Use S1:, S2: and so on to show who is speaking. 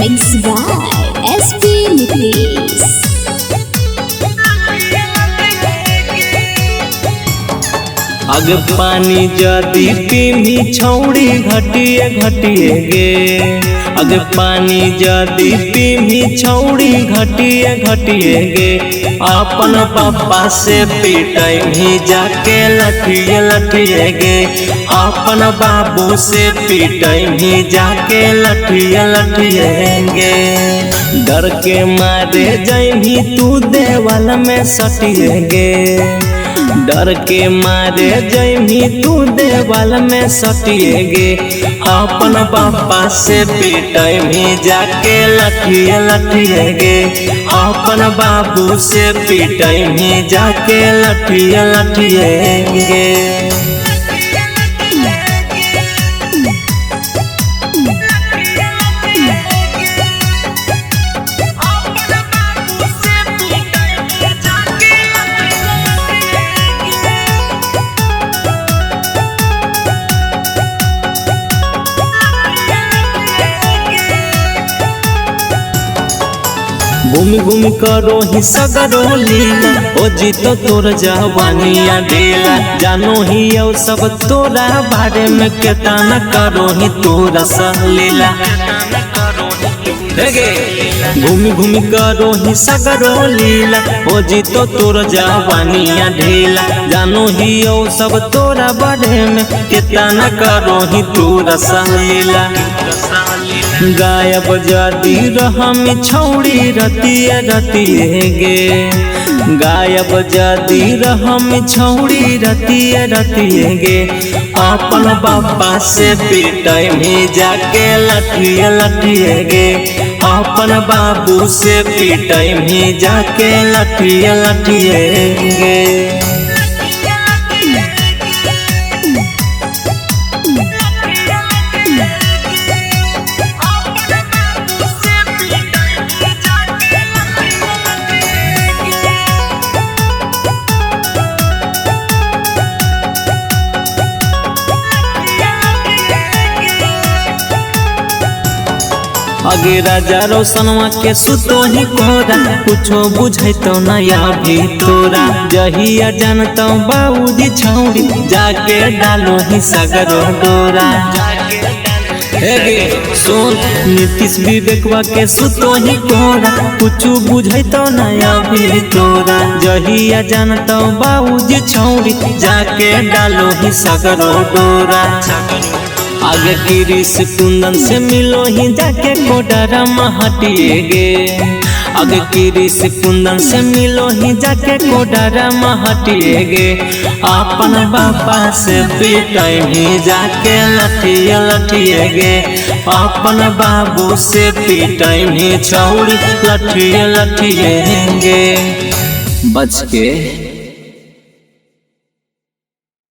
S1: Mixed by SP Niklesh.
S2: अग पानी जदी पीमी छौड़ी घटिए घटिए गे। अग पानी जदी पीमी छौड़ी घटिए घटिए गे। अपन पापा से पीटाई भी जाके लठिए लठिए गे। अपन बाबू से पीटाई भी जाके लठिए लठिए गे। डर के मारे जाई भी तू देवाल में सटिए गे। डर के मारे जैमी तू देवाल में सटिए गे। अपन पापा से पीटाई भी जाके लठिए लठिए गे। अपन बाबू से पीटाई भी जाके लठिए लठिए गे। घूम घूम करो ही सगरो लीला। ओ जीतो तोर जवानिया ढेला। जानो ही यो सब तोरा बारे में केतना करो ही तोरा सहलीला। घूम घूम करो ही सगरो लीला। ओ जीतो तोर जवानिया ढेला। जानो ही यो सब तोरा बारे में केतना करो ही तोरा सहलीला। गायब जदी रहमी छौड़ी रतिए रतिए गे। गायब जदी रहमी छौड़ी रतिए रतिए गे। अपन बाबा से पीटाई भी जाके लठिए लठिए गे। अपन बाबू से पीटाई भी जाके लठिए लठिए गे। अगे राजा रोशनवा के सुतो ही कोरा। कुछो बुझे तो नया भी तोरा। जहिया जानता बाबूजी छौड़ी जाके डालो ही सगरो डोरा। सुन नीतीश विवेकवा के सुतो ही कोरा। कुछो बुझे तो नया भी तोरा। जहिया जानता बाबूजी छौड़ी जाके डालो ही सगरो डोरा। आगे गिरीश कुंदन से मिलो ही जाके कोडरा महटिए गे। आगे गिरीश कुंदन से मिलो ही जाके कोडरा महटिए गे। अपन बाबा से पीटाई भी जाके लठिए लठिए गे। अपन बाबू से पीटाई भी छौड़ी लठिए लठिए गे। बच के